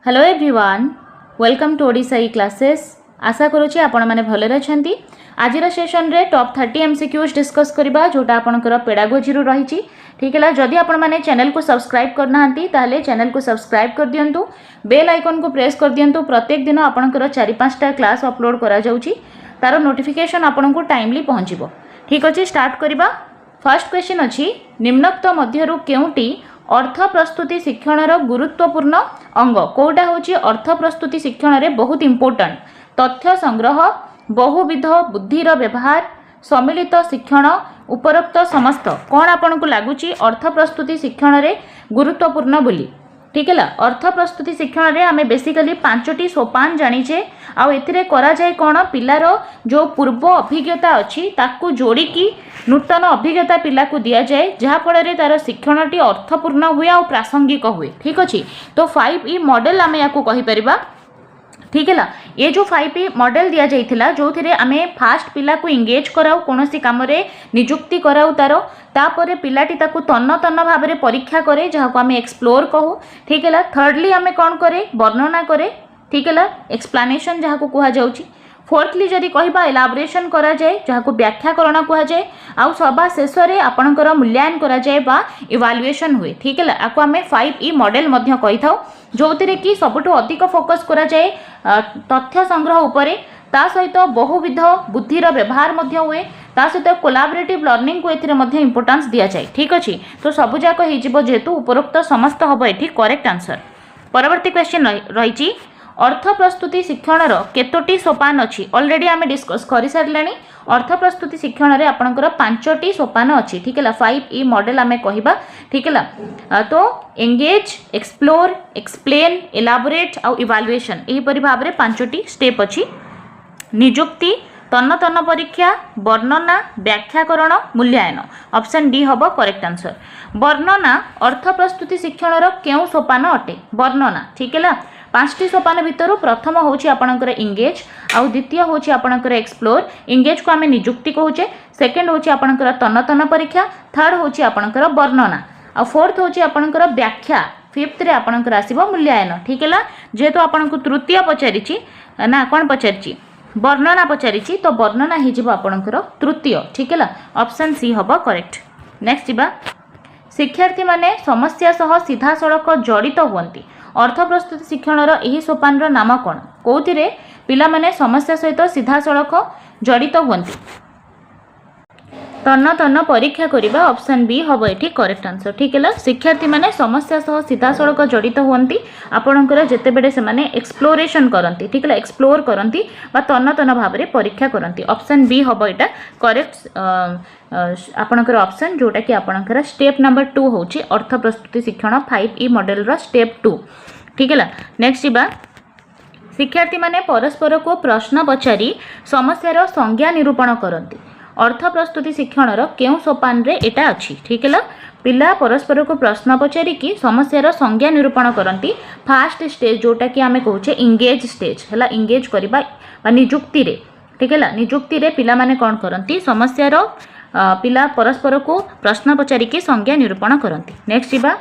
Hello everyone, welcome to Odisha E classes. आशा करुँचे आपण मैंने भलरे अच्छा। आज सेशन रे टॉप 30 एमसीक्यूज डिस्कस करबा जोटा आपनकर पेडागोजी रु रही। ठीक है, जदि आपण मैंने चैनल को सब्सक्राइब करना ताले चैनल को सब्सक्राइब कर दियंतु, बेल आइकन को प्रेस कर दियंतु। प्रत्येक दिन आपनकर 4-5टा क्लास अपलोड करा जाउची, तार नोटिफिकेशन आपनको टाइमली पहुँचबो। ठीक अच्छे, स्टार्ट करबा। फर्स्ट क्वेश्चन अच्छी, निम्नोक्त मध्यरु केउटी अर्थ प्रस्तुति शिक्षण गुरुत्वपूर्ण अंग कौटा हूँ? अर्थ प्रस्तुति शिक्षण रे बहुत इंपोर्टेंट तथ्य संग्रह, बहुविध बुद्धिर व्यवहार, सम्मिलित शिक्षण, उपरोक्त समस्त कौन आपन को लगुच अर्थ प्रस्तुति शिक्षण रे गुरुत्वपूर्ण बोली? ठीक है, अर्थ प्रस्तुति शिक्षण रे आमे बेसिकली 5टी सोपान जानिचे। आउ एथिरे करा जाय कोन, पिलार जो पूर्व अभिज्ञता अछि ताकू जोड़ी की नूतन अभिज्ञता पिला को दिया जाए, जहाँ फल तार शिक्षणटी अर्थपूर्ण हुए और प्रासंगिक हुए। ठीक अच्छे, तो 5E मॉडल आमे याकू कहि परिबा। ठीक है, ये जो 5E मॉडल दिया जाइथिला जो थिरे आमे फास्ट पिला को इंगेज कराऊ, कोनोसी काम रे नियुक्ति कराऊ, तापर पिलाटी ताकू तन्न तन्न भाव में परीक्षा करे, जहाँ को आमे एक्सप्लोर कहू। ठीक है, थर्डली आमे कौन करे, वर्णना करे। ठीक है, एक्सप्लानेशन जहाँ को कहा जाउची। फोर्थली जदि कहबा एलाबोरेशन करा जाए, जहाँ को व्याख्याकरण कहा जाए। आउ सभा शेष में आपणकर मूल्यांकन करा जाए बा इवाल्युएशन हुए। ठीक है, आपको आम 5E मॉडल मध्य कही था, जो थी कि सबुठ अधिक फोकस करा जाए तथ्य संग्रह उपरे, ता सहित बहुविध बुद्धिर व्यवहार मध्य हुए, ता सहित कोलाबोरेटिव लर्निंग को एथिरे मध्य इंपोर्टेंस दिया जाए। ठीक अच्छे, तो सबुजाक हो जेहेतु उपरोक्त समस्त हम ये करेक्ट आंसर। परवर्ती क्वेश्चन रही, अर्थ प्रस्तुति शिक्षण केतोटी सोपान अच्छी? ऑलरेडी आमे डिस्कस कर सारे। अर्थ प्रस्तुति शिक्षण रे आपनकर 5टी सोपान अच्छी। ठीक है, 5E मॉडल आमे कहिबा। ठीक है, तो एंगेज, एक्सप्लोर, एक्सप्लेन, एलाबोरेट आउ इवाल्युएशन, एहीपरि भाव में 5टी स्टेप अच्छी। नियुक्ति, तन्न तन्न परीक्षा, वर्णना, व्याख्याकरण, मूल्यांकन। ऑप्शन डी हम करेक्ट आंसर। वर्णना अर्थ प्रस्तुति शिक्षण केउ सोपान अटे? वर्णना। ठीक है, 5टी सोपान भितर प्रथम हूँ आपणकर इंगेज, आउ द्वितीय हूँ आपणकर एक्सप्लोर। इंगेज को आम नियुक्ति कहूचे, सेकेंड हूँ आपणकर तन्न तन्न परीक्षा, थर्ड हूँ आपणकर वर्णना, आ फोर्थ हूँ आपणकर व्याख्या, फिफ्थ रे आपणकर आसीबो मूल्यांकन। ठीक है, जेहेतु आपनको तृतीय पचारि ना कौन पचारि वर्णना पचारि, तो वर्णना हो आपणकर तृतीय। ठीक है, ऑप्शन सी हम करेक्ट। नेक्स्ट जीवा, शिक्षार्थी माने समस्या सह सीधा सड़क जड़ित हुअन्ति। अर्थ प्रस्तुति शिक्षण यही सोपान नाम कौन? कौथिरे पिला माने समस्या सहित सीधा सड़क जड़ित हुअन्ति? तन्न तन्न परीक्षा करबा। ऑप्शन बी हम ये करेक्ट आंसर। ठीक है, शिक्षार्थी माने समस्या सह सीधा सड़क जड़ित हुअन्ति आपणकर जेतेबेले से माने एक्सप्लोरेशन करती। ठीक है, एक्सप्लोर करती बा तन्न तन्न भाव में परीक्षा करती। ऑप्शन बी हम यहाँ करेक्ट आपणकर ऑप्शन, जोटा कि आपणकर स्टेप नंबर 2 हूँ अर्थ प्रस्तुति शिक्षण 5E मॉडल रो स्टेप 2। ठीक है, नेक्स्ट जीवा, शिक्षार्थी माने परस्पर को प्रश्न पचारि समस्यार संज्ञा निरूपण करती। अर्थ प्रस्तुति शिक्षण केउ सोपान रे एटा अच्छी? ठीक है, पिला परस्पर को प्रश्न पचारिकी समस्यार संज्ञा निरूपण करती। फास्ट स्टेज जोटा कि आमे कहूचे इंगेज स्टेज है, इंगेज करबा बा नियुक्ति रे। ठीक है, नियुक्ति रे पिला माने कौन करती? समस्यार पिला परस्पर को प्रश्न पचारिकी संज्ञा निरूपण करती। नेक्स्ट जीवा,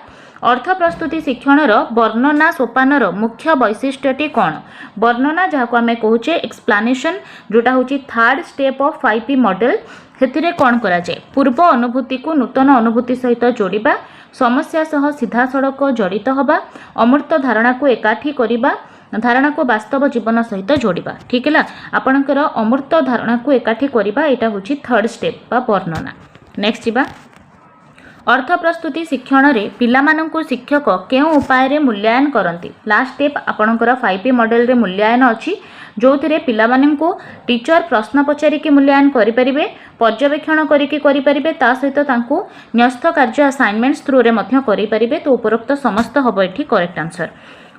अर्थ प्रस्तुति शिक्षण वर्णना सोपानर मुख्य वैशिष्ट्यटी कौन? वर्णना जहाँ को आम कहूचे एक्सप्लानेशन, जोटा हूँ third step of 5E model. से कौन करा जाए? पूर्व अनुभूति को नूतन अनुभूति सहित जोड़िबा, समस्या सह सीधा सड़क जड़ित हवा, अमूर्त धारणा को एकाठी करिबा, धारणा को वास्तव जीवन सहित जोड़िबा। ठीक है, आपणकर अमूर्त धारणा को एकाठी करिबा एटा होची थर्ड स्टेप बा वर्णना। नेक्स्ट जीवा, अर्थ प्रस्तुति शिक्षण रे पिलामानंकु शिक्षक केउ उपाय रे मूल्यांकन करती? लास्ट स्टेप आपणकर 5E मॉडल रे मूल्यांकन अच्छी, जो थिरे पिलामानंकु टीचर प्रश्न पचारिकी मूल्यांकन करि परिबे, पर्यवेक्षण करिकी करि परिबे, ता सहित तांकु न्यस्त कार्य असाइनमेंट्स थ्रू रे मध्य करि परिबे। तो उपरोक्त समस्त हबो एठी करेक्ट आंसर।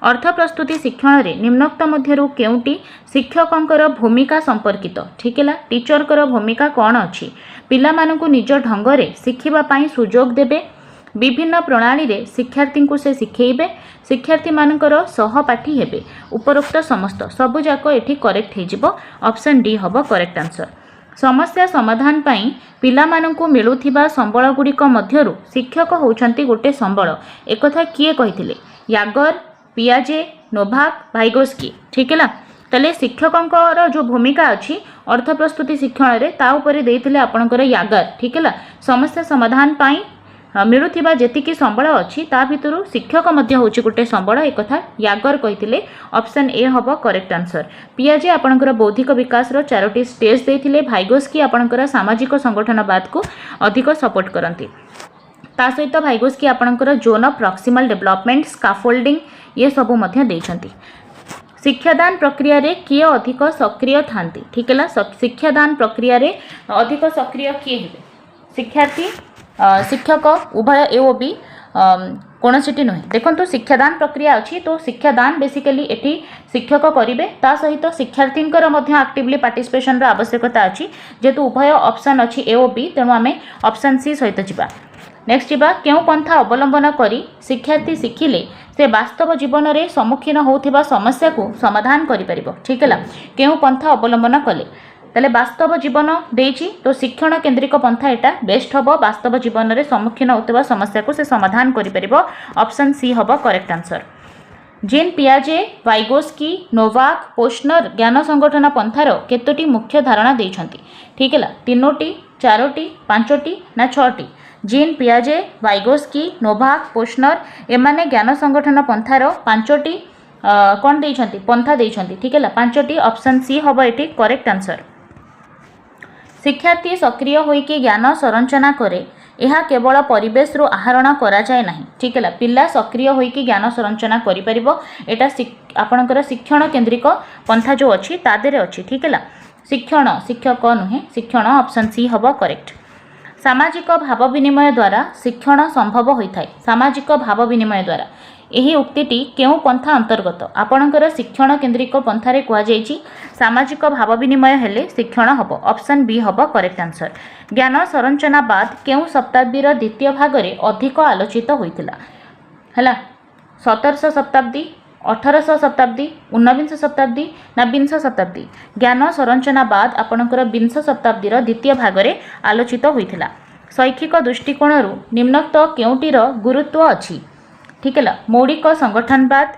अर्थ प्रस्तुति शिक्षण रे निम्नोक्त मध्यरु केउटी शिक्षकंकर भूमिका संपर्कित? ठीक है, टीचरकर भूमिका कौन अच्छी? पिलामानंकु निज ढंगरे शिखिबा पाई सुजोग देबे, विभिन्न प्रणाली रे शिक्षार्थी को से शिखेबे, शिक्षार्थी मानकर सहपाठी हेबे। उपरोक्त समस्त सबुजाक एठी करेक्ट हेजिबो। ऑप्शन डी हम करेक्ट आंसर। समस्या समाधान पाई पिलामानंकु मिलुथिबा संबल गुड़िक मध्यरु शिक्षक होउछंती गोटे संबल। एकथा किए कहिथिले? यागर, पियाजे नोभाक भाइगोस्की ठीक है ताले शिक्षकों जो भूमिका अच्छी अर्थ प्रस्तुति शिक्षण रे ता उपरे देइथिले आपनकर यागर ठीक है समस्या समाधान पाई मिलुथिबा जेतिकी संबल अच्छी ता भितरु शिक्षक मध्य होची गोटे संबल एक कथा यागर कहिथिले ऑप्शन ए हबो करेक्ट आंसर। पियाजे आपनकर बौद्धिक विकास रो चारोटी स्टेज देइथिले भाइगोस्की आपनकर सामाजिक संगठनवाद को अधिक सपोर्ट करंती ता सहित भाइगोस्की आपनकर zone of proximal development scaffolding ये सबु मध्य देइछंती। शिक्षादान प्रक्रिया रे किए अधिक सक्रिय थांती ठीक है शिक्षादान प्रक्रिया रे अधिक सक्रिय किए हेबे शिक्षार्थी शिक्षक उभय ए ओ बी कौन सी नुहे देखो शिक्षादान प्रक्रिया अच्छी तो शिक्षादान बेसिकली एटी शिक्षक करेंगे ता सहित शिक्षार्थी आक्टिवली पार्टिसिपेशन आवश्यकता अच्छी जेहेतु उभय ऑप्शन अच्छी ए ओ बी तेणु आम ऑप्शन सी सहित जावा। नेक्स्ट जावा क्यों पंथा अवलंबन करी शिक्षार्थी शिखिले से वास्तव जीवन में सम्मुखीन होता समस्या को समाधान करिपरिबो ठीक है क्यों पंथा अवलंबन कले ताले वास्तव जीवन देइछि तो शिक्षण केन्द्रिक पंथा एटा बेस्ट हबो वास्तव जीवन में सम्मुखीन होता समस्या को से समाधान करिपरिबो ऑप्शन सी हबो करेक्ट आंसर। जीन पियाजे वाइगोस्की नोवाक पोस्नर ज्ञान संगठन पंथार केतोटी मुख्य धारणा देइछंती ठीक है तीनोटी चारोटी पांचोटी ना छटी जीन पियाजे वाइगोस्की नोवाक पोस्नर एमाने ज्ञान संगठन पंथार पांचोटी कौन देइछंती पंथा देइछंती ठीक है पांचोटी ऑप्शन सी हबो एटी करेक्ट आंसर। शिक्षार्थी सक्रिय होइकी ज्ञान संरचना करे यह केवल परिवेश रो आहरण करा जाए नहीं ठीक है पिला सक्रिय होइकी ज्ञान संरचना करि परिबो एटा आपनकर शिक्षण केन्द्रिक पंथा जो अच्छी तादेरे अच्छी ठीक है शिक्षण शिक्षक नुहे शिक्षण ऑप्शन सी हबो करेक्ट। सामाजिक भाव विनिमय द्वारा शिक्षण संभव होता है सामाजिक भाव विनिमय द्वारा यही उक्तिटी केउं पंथा अंतर्गत आपणकर शिक्षण केन्द्रिक पंथारे कुहाଯାଇଛି सामाजिक भाव विनिमय हेले शिक्षण हबो ऑप्शन बी हबो करेक्ट आंसर। ज्ञान संरचनावाद केउं शताब्दीर द्वितीय भाग में अधिक आलोचित होइतिला हला 1700 शताब्दी 1800 शताब्दी 19 शताब्दी ना 20 शताब्दी ज्ञान संरचनावाद आपणकर 20 शताब्दीर द्वितीय भाग में आलोचित होइतिला। शैक्षिक दृष्टिकोण निम्नोक्त केउंटीर गुरुत्व अच्छी ठीक है मौलिक संगठनवाद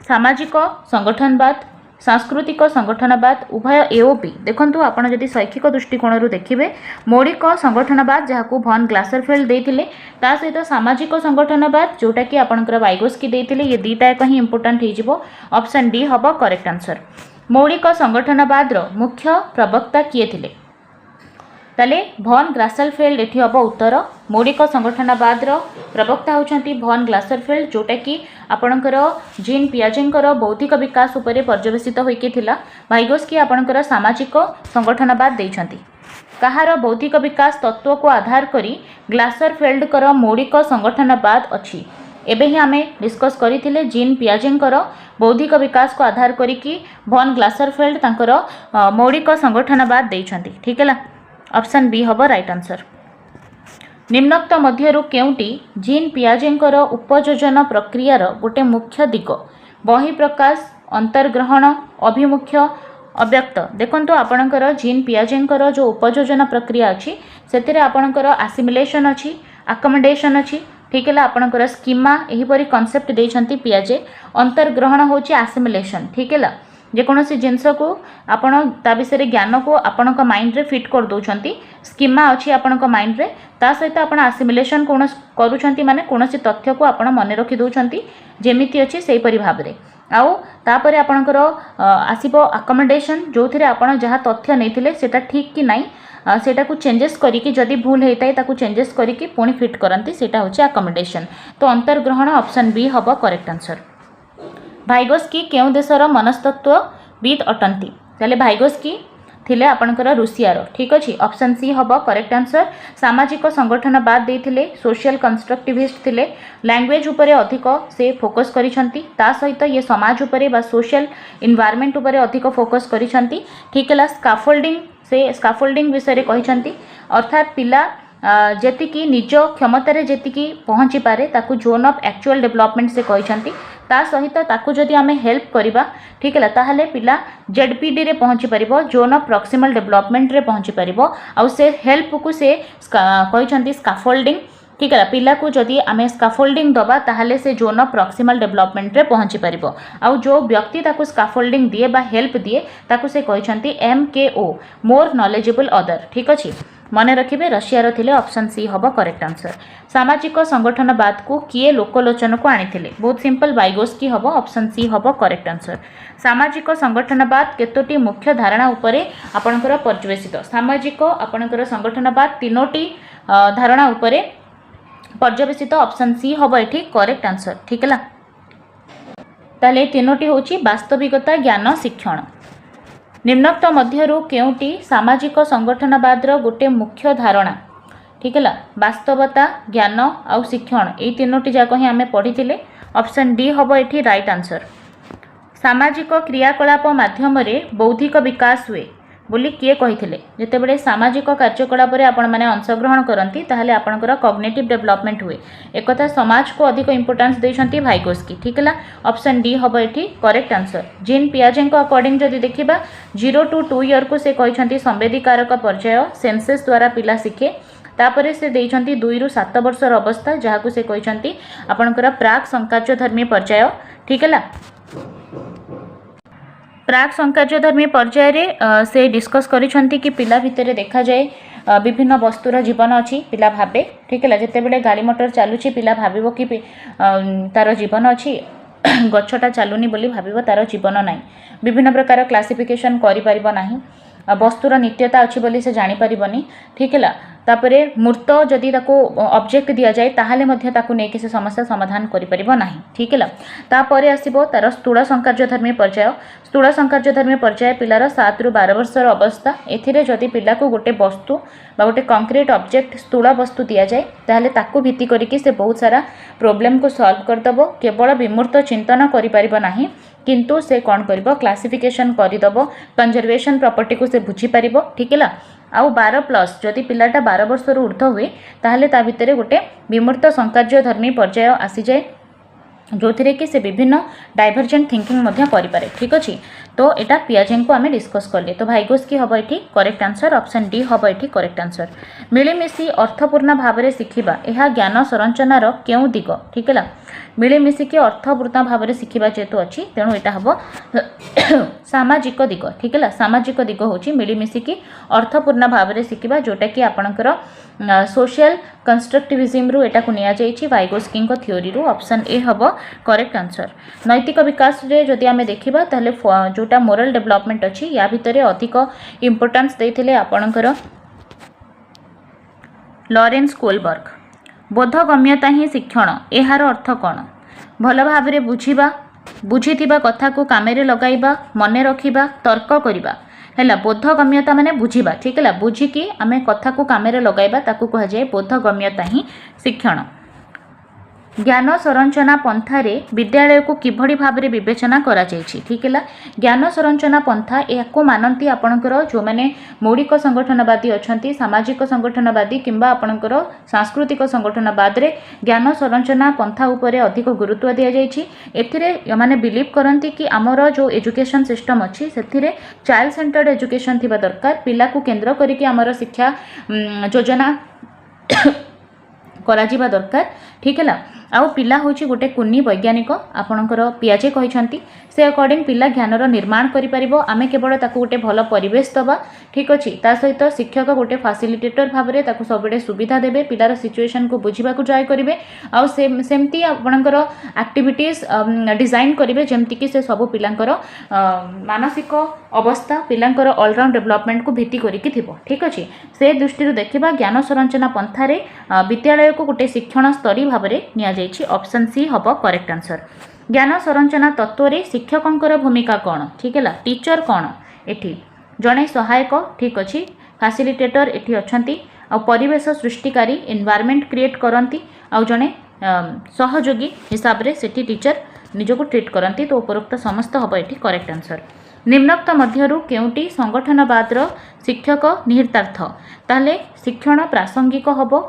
सामाजिक संगठनवाद सांस्कृतिक संगठनवाद उभय ए ओ बी देखंतु आपण जदि शैक्षिक दृष्टिकोण देखिए मौलिक संगठनवाद जहाँ भन ग्लासरफेल्ड देथिले ता सहित सामाजिक संगठनवाद जोटा कि आपणकर वाइगोस्की देथिले ये दुईटा एक ही इंपोर्टेंट हो ऑप्शन डी हबो करेक्ट आंसर। मौलिक संगठनवाद मुख्य प्रवक्ता किए थिले ताले भन ग्लासरफेल्ड एठी हबो उत्तर मौलिक संगठनवाद प्रवक्ता होचंती भन ग्लासरफेल्ड जोटा कि आपणकर जीन पियाजेंकर बौद्धिक विकास उपरे पर्यवेसित होइके थिला वाइगोस्की आपणकर सामाजिक संगठनवाद देइछंती। कहार बौद्धिक विकास तत्व को आधार करी ग्लासरफेल्डकर मौलिक संगठनवाद अछि एबे ही आमे डिस्कस करिथिले जीन पियाजेंकर बौद्धिक विकास को आधार करी भन ग्लासरफेल्ड तांकर मौलिक संगठनवाद देइछंती ठीक है ऑप्शन बी हबो राइट आंसर। निम्नोक्त मध्यरु केउंटी जीन पियाजेंकर उपयोजन प्रक्रियार गोटे मुख्य दिग बही प्रकाश अंतर्ग्रहण अभिमुख्य अव्यक्त देखंतु आपणकर जीन पियाजेंकर जो उपयोजन प्रक्रिया अच्छी से आपणकर आसिमिलेशन अच्छी अकोमोडेशन अच्छी ठीक है आपणकर स्कीमा एहीपरि कॉन्सेप्ट देइछंती पियाजे अंतर्ग्रहण होची आसिमिलेशन ठीक है जेकोसी जिनस को आपण ता विषय ज्ञान को आपण माइंड रे फिट कर दौरान स्कीमा अच्छी आपण माइंड रे ता सहित आप आसिमिलेशन कौन करूछंती माने कोनोसी तथ्य को आपण मन रखी दौरान जेमिति अच्छी से भाव में आउ तापर आपणकर आसीबो अकोमोडेशन जो थे आपण जहाँ तथ्य नहीं सेटा ठीक कि नहीं सेटा को चेंजेस करिकी जदि भूल होता है ताकू चेंजेस करिकी पुणी फिट करती सेटा होची अकोमोडेशन तो अंतर्ग्रहण ऑप्शन बी हबो करेक्ट आंसर। भाइगोस्की केउं देशर मनस्तत्वविद अटंती ताले भाइगोस्की थिले आपणकर रूसियार ठीक अच्छे ऑप्शन सी हबो करेक्ट आंसर। सामाजिक संगठनवाद देथिले सोशल कंस्ट्रक्टिविस्ट थिले लैंग्वेज उपरे अधिक से फोकस करिसंती ता सहित ये समाज उपरे बा सोशल एनवायरनमेंट उपरे अधिक फोकस करिसंती ठीक है। स्काफोल्डिंग विषय कहिसंती अर्थात पिला जेतिकी निज क्षमतार जेतिकी पहुँची पारे ताकू जोन ऑफ एक्चुअल डेवलपमेंट से कहिसंती ता सहित ताकू जदि आमे हेल्प करिबा ठीक है ताहले पिला जेडपीडी रे पहुँची पारिबो जोन ऑफ प्रॉक्सिमल डेवलपमेंट रे पहुँची पारिबो आउ से हेल्प को से कहिसंती स्काफोल्डिंग ठीक है पिला को जदि आम स्काफोल्डिंग दबा ताहले से जोन ऑफ प्रॉक्सिमल डेवलपमेंट रे पहुंची परिबो आउ जो व्यक्ति ताको स्काफोल्डिंग दिए बा हेल्प दिए ताको से कहछंती MKO मोर नॉलेजेबल अदर ठीक अछि मन रखिबे रशिया रो थिले ऑप्शन सी हबो करेक्ट आंसर सामाजिक संगठनवाद को किए लोकलोचन को आनिथिले बहुत सिंपल वाइगोस्की हबो ऑप्शन सी हबो करेक्ट आंसर सामाजिक संगठनवाद केतोटी मुख्य धारणा उपरे आपनकर पर्यवेसित सामाजिक आपनकर संगठनवाद तीनोटी धारणा उपरे पर्यवेसित ऑप्शन सी हबो एठी करेक्ट आंसर ठीक है ताले तीनोटी होची वास्तविकता ज्ञान शिक्षण निम्नोक्त मध्यरु केउटी सामाजिक संगठनवाद गोटे मुख्य धारणा ठीक है वास्तवता ज्ञान आउ शिक्षण ये तीनोटी जाक ही आम पढ़ी ऑप्शन डी हम ये राइट आंसर सामाजिक क्रियाकलाप माध्यम बौद्धिक विकास हुए बोली किए कही जितेबले सामाजिक कार्यकलाप आपण मैंने अंशग्रहण करती ताहले आपणकर कॉग्निटिव डेवलपमेंट हुए एक समाज को अधिक इंपोर्टेंस देते वाइगोस्की ठीक है ऑप्शन डी हम ये करेक्ट आंसर जीन पियाजे अकॉर्डिंग जदि देखा 0 to 2 ईयर को से कहते संवेदीकारक पर्याय सेंसेस द्वारा पिला शिखे तापर से देइछंती 2 ରୁ 7 वर्षर अवस्था जहाँ को से कहते आपणकर प्राक संकार्यधर्मी पर्याय ठीक है प्राक संकार्यधर्मी पर्याय से डिस्कस करिछंती कि पिला भितर देखा जाए विभिन्न वस्तुर जीवन अच्छी पिला भावे ठीक है जिते बड़े गाड़ी मोटर चलुची पिला भाविबो कि तार जीवन अच्छी गछटा चलुनी बोली भाविबो तार जीवन नाही विभिन्न प्रकार क्लासिफिकेशन करि परिबो नाही वस्तुर नित्यता अच्छी बोली से जानी परिबनी ठीक है तापरे मूर्त जदि ताको ऑब्जेक्ट दिया जाए ताहाले मध्य ताको नेकी से समस्या समाधान करि परिबो नाही ठीक है तापरे आसीबो तार स्थूल संकार्यधर्मी पर्याय स्थूल संकार्यधर्मी पर्याय पिलार 7 ରୁ 12 वर्षर अवस्था एथिरे जदि पिला को गोटे वस्तु बा गोटे कंक्रीट ऑब्जेक्ट स्थूल वस्तु दिया जाए ताहाले ताको भित्ति करिकि से बहुत सारा प्रॉब्लम को सॉल्व करदबो केवल विमूर्त चिंतन करि परिबो नाही किंतु से कौन करिबो क्लासिफिकेशन करिदबो कंजर्वेशन प्रॉपर्टी को से बुझी परिबो ठीक है आउ 12+ जदि पिलाटा 12 वर्ष ऊर्ध्व हुए ताहले ता भितरे गोटे विमूर्त संकार्यधर्मी पर्याय आसी जाए जो थी कि से विभिन्न डाइभर्जेंट थिंकिंग मध्य करें ठीक अच्छे तो यहाँ पियाजे को आम डिस्कस कले तो वाइगोस्की हम ये करेक्ट आंसर ऑप्शन डी हम ये करेक्ट आंसर मिलमिशी अर्थपूर्ण भाव में शिखा यह ज्ञान संरचनार क्यों दिग ठीक है मिलमिशिकी अर्थपूर्ण भाव में शिखा जेहेतु अच्छी तेणु यहाँ हम सामाजिक दिग ठीक है सामाजिक दिग हूँ मिलमिशिकी अर्थपूर्ण भाव में शिखा जोटा कि आपणकर सोशल कंस्ट्रक्टिविज्म रु एटा को निया जाइछि वाइगोस्की थ्योरी रु ऑप्शन ए हम करेक्ट आंसर नैतिक विकास रे जदि आमे देखिबा ताले जोटा मोरल डेवलपमेंट अच्छी या भितर अधिक इंपोर्टेंस देथिले आपणकर लॉरेंस कोलबर्ग बोधगम्यता ही शिक्षण एहार अर्थ कौन भल भाव में बुझा बुझीथिबा कथा को कामेरे लगाइबा मने रखिबा तर्क करिबा है बोधगम्यता माने बुझीबा ठीक है बुझिकी आमे कथा को कामेरे लगाइबा ताकू कहा जाए बोधगम्यता ही शिक्षण ज्ञान संरचना पंथारे विद्यालय को किभली भाव में विवेचना करा जायछि ठीक है ज्ञान संरचना पंथा या मानती आपणकर जो मैंने मौलिक संगठनवादी अच्छा सामाजिक संगठनवादी किंबा आपणकर सांस्कृतिक संगठनवाद रे ज्ञान संरचना पंथा उपरे अधिक गुरुत्व दि जायछि एथिरे माने बिलीव करती कि आमर जो एजुकेशन सिस्टम अच्छी से चाइल्ड सेंटर्ड एजुकेशन थिबा दरकार पिला को केंद्र करिकि आमर शिक्षा योजना करा जिबा दरकार ठीक है आउ पिला होची गोटे कुन्नी वैज्ञानिक आपणकर पियाजे कहते से अकॉर्डिंग पिला ज्ञानर निर्माण करिपरिबो आमे केवल ताकू गोटे भल परिवेश दबा ठीक अच्छे ता सहित शिक्षक गोटे फैसिलिटेटर भाव में ताकू सबुडे सुविधा देबे पिलार सिचुएशन को बुझीबा को ट्राई करिवे आउ सेमती आपणकर एक्टिविटीज डिजाइन करिवे जेमति कि से सब पिलांकर मानसिक अवस्था पिलांकर ऑलराउंड डेवलपमेंट को भित्ति करिकि थिबो ठीक अच्छे से दृष्टि देखिबा ज्ञान संरचना पंथारे विद्यालय को गोटे शिक्षण स्तरी भाव में निया जाइछि ऑप्शन सी हम करेक्ट आंसर ज्ञान संरचना तत्व रे शिक्षकंकर भूमिका कौन ठीक है टीचर कौन एठी जड़े सहायक ठीक अच्छे फैसिलिटेटर एठी अछंती आ परिवेश सृष्टिकारी एनवायरनमेंट क्रिएट करती आ जड़े सहयोगी हिसाब रे सेठी टीचर निजको ट्रीट करती तो उपरोक्त समस्त हम ये करेक्ट आंसर निम्नोक्त मध्यरु केउटी संगठनवादर शिक्षक निहितार्थ ताले शिक्षण प्रासंगिक हबो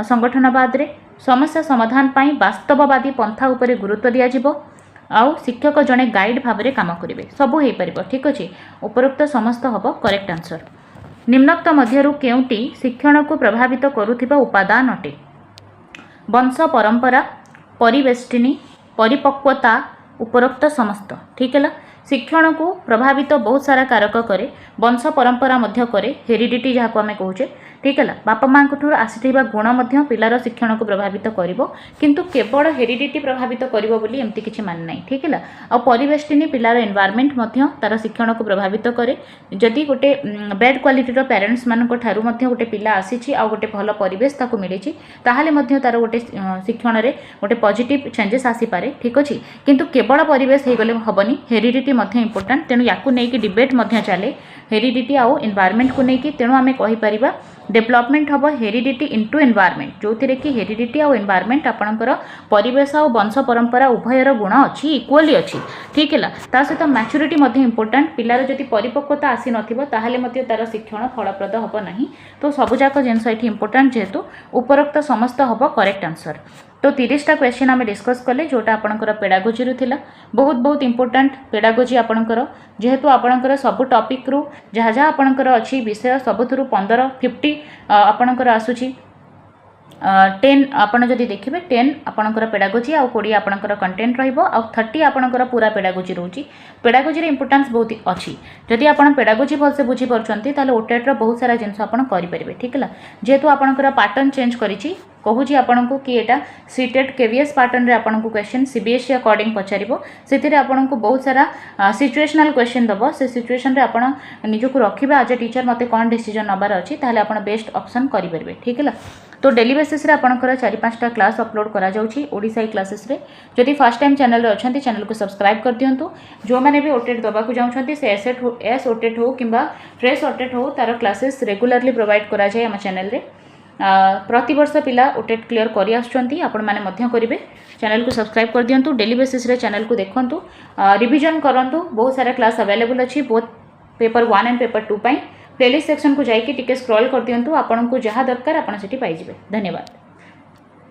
संगठनवाद रे समस्या समाधान पाई वास्तववादी पंथा उपरे गुरुत्व दिया जिवो आउ शिक्षक जड़े गाइड भाव में काम करेंगे सबू हो पार ठीक अच्छे उपरोक्त समस्त हम करेक्ट आंसर निम्नोक्त मध्यरु केउटी शिक्षण को प्रभावित करुथिबा उपादान अटे वंश परंपरा परिवेष्टिनी परिपक्वता उपरोक्त समस्त ठीक है। शिक्षण को प्रभावित बहुत सारा कारक करे वंश परंपरा मध्य करे हेरिडिटी जहाँ को आम कहे ठीक है। बापा माँ ठूर आसीथिबा गुण मध्य पिलार शिक्षण को प्रभावित करिवो किंतु केवल हेरिडिटी प्रभावित करिवो बोली एमती किछि मान नाही ठीक है। आ परिवेष्टिनी पिलार एनवायरनमेंट मध्य तार शिक्षण को प्रभावित करे जदि गोटे बैड क्वालिटीर पेरेंट्स मान ठारू मध्य गोटे पिला आसीछि आ गोटे भल परिवेश ताको मिलिछि ताहाले मध्य तार गोटे शिक्षण रे गोटे पॉजिटिव चेंजेस आसी पारे ठीक अछि। किंतु केवल परिवेश हे गले हबनी हेरिडिटी मध्य इंपोर्टेंट तेणु याकू नेकी डिबेट मध्य चले हेरिडिटी आउ एनवायरनमेंट को नेकी तेणु आमे कहि परिबा डेवलपमेंट हम हेरिडिटी इनटू एनवायरनमेंट जो थी कि हेरिडिटी आउ एनवायरनमेंट आपणकर परिवेश और वंश परंपरा उभयर गुण अच्छी इक्वाली अच्छी ठीक है। ता सहित मैच्योरिटी मध्य इंपोर्टेंट पिलार जदि परिपक्वता आसी नथिबो ताहाले मध्य तार शिक्षण फलप्रद हबो नाही। तो सबुजाक जिनस एठी इंपोर्टेंट जेहेतु उपरोक्त समस्त हबो करेक्ट आंसर। तो 30टा क्वेश्चन आम डिस्कस कले जोटा आपणकर पेडागोजी रु थिला बहुत बहुत इंपोर्टेंट पेडागोजी आपणकर जेहेतु आपणकर सब टॉपिक रु जहाँ जहाँ आपणकर अच्छी विषय सबुथुरु 15-50 आपणकर आसुची 10 आपण जदि देखिबे 10 आपणकर पेडागोजी आ 20 आपणकर कंटेंट रहइबो आ 30 आपणकर पूरा पेडागोजी रहउची। पेडागोजी रे इंपोर्टेंस बहुत अच्छी जदि आपण पेडागोजी भलसे बुझी परछंती ताले ओटेट रो बहुत सारा जिंस आपण करि परिबे ठीक है। जेहेतु आपणकर पैटर्न चेंज करिछि कहूँ आपन को कि एटा सीटेट केवीएस पैटर्न रे आपन को क्वेश्चन सीबीएसई अकॉर्डिंग पचारिबो से आपन को बहुत सारा सिचुएशनल क्वेश्चन दबो से सिचुएशन रे आपन निजको रखिबे आज ए टीचर मते कोन डिसीजन नबार अछि ताले आपन बेस्ट ऑप्शन करि परबे ठीक है। तो डेली बेसिस रे आपनकर 4-5टा क्लास अपलोड करा जाउछि ओडिसा क्लासेस रे जदि फर्स्ट टाइम चैनल रे अछंती चैनल को सब्सक्राइब कर दियंतु जो माने भी ओटेट दबा को जाउछंती से एस ओटेट हो किंबा फ्रेश ओटेट हो तार क्लासेस रेगुलरली प्रोवाइड करा जाय हम चैनल रे प्रति वर्ष पिला ओटेट क्लियर करि आछंती आपण माने मध्य करिवे। चैनल को सब्सक्राइब कर दियंतु डेली बेसिस रे चैनल को देखंतु रिवीजन करंतु बहुत सारा क्लास अवेलेबल अछि बोथ पेपर 1 एंड पेपर 2 पई प्लेलिस्ट सेक्शन को जाइए टिके स्क्रॉल कर दियंतु आपन को जहाँ दरकार आपन सेठी पाई जिवे। धन्यवाद।